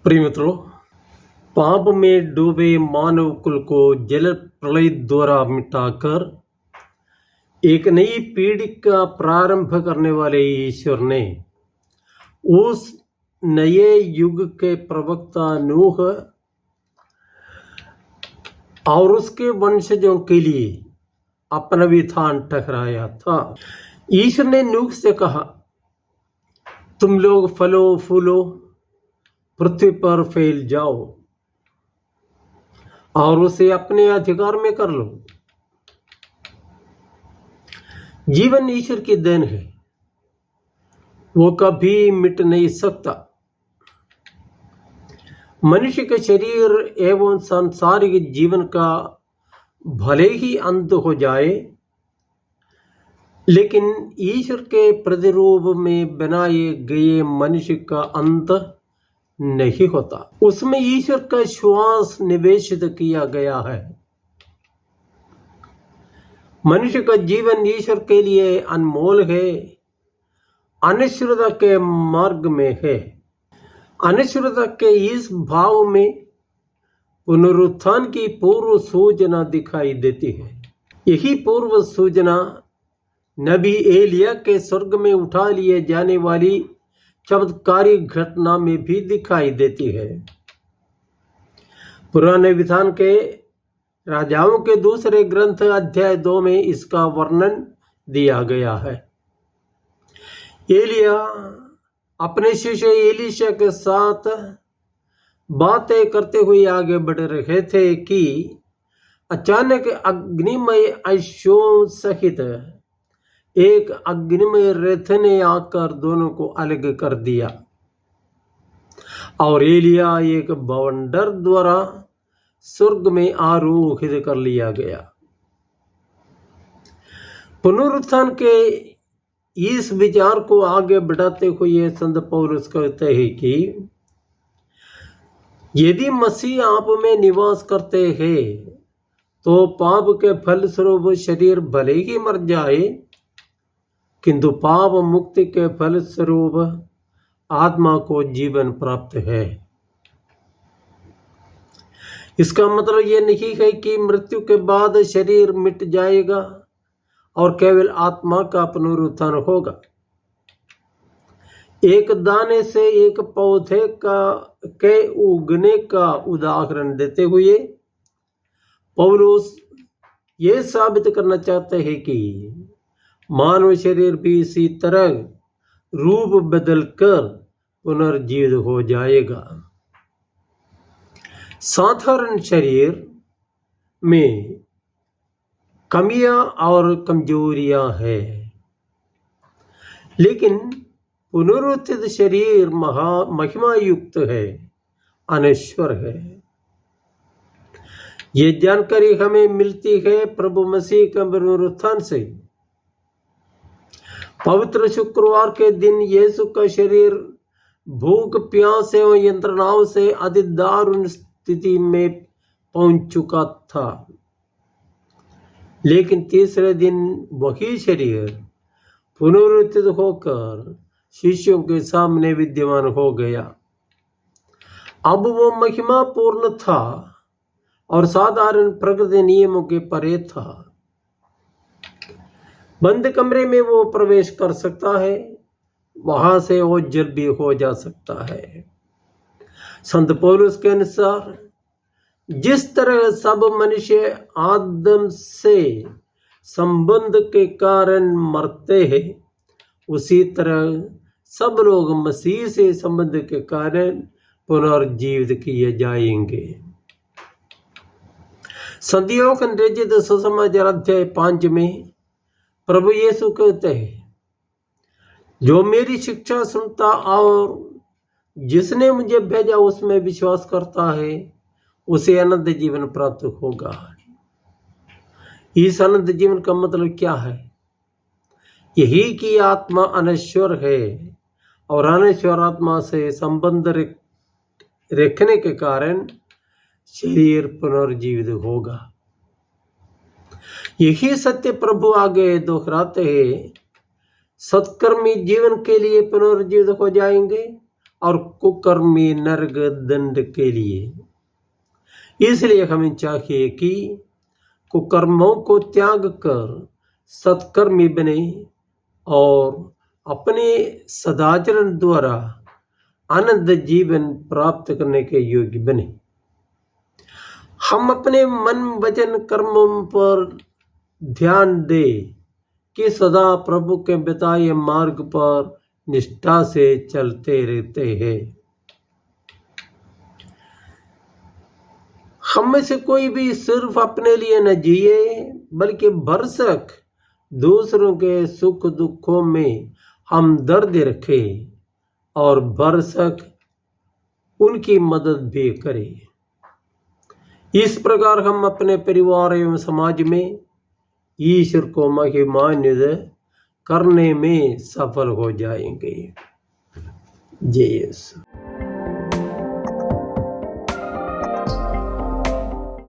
प्रिय मित्रों, पाप में डूबे मानव कुल को जल प्रलय द्वारा मिटाकर एक नई पीढ़ी का प्रारंभ करने वाले ईश्वर ने उस नए युग के प्रवक्ता नूह और उसके वंशजों के लिए अपना विधान ठहराया था। ईश्वर ने नूह से कहा, तुम लोग फलो फूलो, पृथ्वी पर फैल जाओ और उसे अपने अधिकार में कर लो। जीवन ईश्वर की देन है, वो कभी मिट नहीं सकता। मनुष्य के शरीर एवं सांसारिक जीवन का भले ही अंत हो जाए, लेकिन ईश्वर के प्रतिरूप में बनाए गए मनुष्य का अंत नहीं होता। उसमें ईश्वर का श्वास निवेशित किया गया है। मनुष्य का जीवन ईश्वर के लिए अनमोल है, अनश्वरता के मार्ग में है। अनश्वरता के इस भाव में पुनरुत्थान की पूर्व सूचना दिखाई देती है। यही पूर्व सूचना नबी एलिया के स्वर्ग में उठा लिए जाने वाली चमत्कारी घटना में भी दिखाई देती है। पुराने विधान के राजाओं के दूसरे ग्रंथ अध्याय 2 में इसका वर्णन दिया गया है। एलिया अपने शिष्य एलीशा के साथ बातें करते हुए आगे बढ़ रहे थे कि अचानक अग्निमय अश्वों सहित एक अग्निमय रथ ने आकर दोनों को अलग कर दिया और एलिया एक बवंडर द्वारा स्वर्ग में आरोहित कर लिया गया। पुनरुत्थान के इस विचार को आगे बढ़ाते हुए संत पौलुस कहते हैं कि यदि मसीह आप में निवास करते हैं तो पाप के फलस्वरूप शरीर भले ही मर जाए, किंतु पाप मुक्ति के फलस्वरूप आत्मा को जीवन प्राप्त है। इसका मतलब यह नहीं है कि मृत्यु के बाद शरीर मिट जाएगा और केवल आत्मा का पुनरुत्थान होगा। एक दाने से एक पौधे के उगने का उदाहरण देते हुए पौलुस ये साबित करना चाहते हैं कि मानव शरीर भी इसी तरह रूप बदलकर पुनर्जीवित हो जाएगा। साधारण शरीर में कमियां और कमजोरियां हैं, लेकिन पुनरुत्थित शरीर महिमा युक्त है, अनश्वर है। ये जानकारी हमें मिलती है प्रभु मसीह के पुनरुत्थान से। पवित्र शुक्रवार के दिन यीशु का शरीर भूख, प्यास एवं यंत्रणाओं से अति दारुण स्थिति में पहुंच चुका था, लेकिन तीसरे दिन वही शरीर पुनरुत्थित होकर शिष्यों के सामने विद्यमान हो गया। अब वो महिमा पूर्ण था और साधारण प्रकृति नियमों के परे था। बंद कमरे में वो प्रवेश कर सकता है, वहां से वो जल भी हो जा सकता है। संत पौलुस के अनुसार जिस तरह सब मनुष्य आदम से संबंध के कारण मरते हैं, उसी तरह सब लोग मसीह से संबंध के कारण पुनर्जीवित किए जाएंगे। संत यूहन्ना रचित सुसमाचार अध्याय 5 में प्रभु यीशु कहते हैं, जो मेरी शिक्षा सुनता और जिसने मुझे भेजा उसमें विश्वास करता है, उसे अनंत जीवन प्राप्त होगा। इस अनंत जीवन का मतलब क्या है? यही कि आत्मा अनश्वर है और अनश्वर आत्मा से संबंध रखने के कारण शरीर पुनर्जीवित होगा। यही सत्य प्रभु आगे दोहराते हैं। सत्कर्मी जीवन के लिए पुनर्जीवित हो जाएंगे और कुकर्मी नरक दंड के लिए। इसलिए हमें चाहिए कि कुकर्मों को त्याग कर सत्कर्मी बने और अपने सदाचरण द्वारा आनंद जीवन प्राप्त करने के योग्य बने। हम अपने मन वचन कर्मों पर ध्यान दें कि सदा प्रभु के बताए मार्ग पर निष्ठा से चलते रहते हैं। हम में से कोई भी सिर्फ अपने लिए न जिए बल्कि भरसक दूसरों के सुख दुखों में हम दर्द रखें और भरसक उनकी मदद भी करें। इस प्रकार हम अपने परिवार एवं समाज में ईश्वर को महिमान्वित करने में सफल हो जाएंगे। जय यीशु।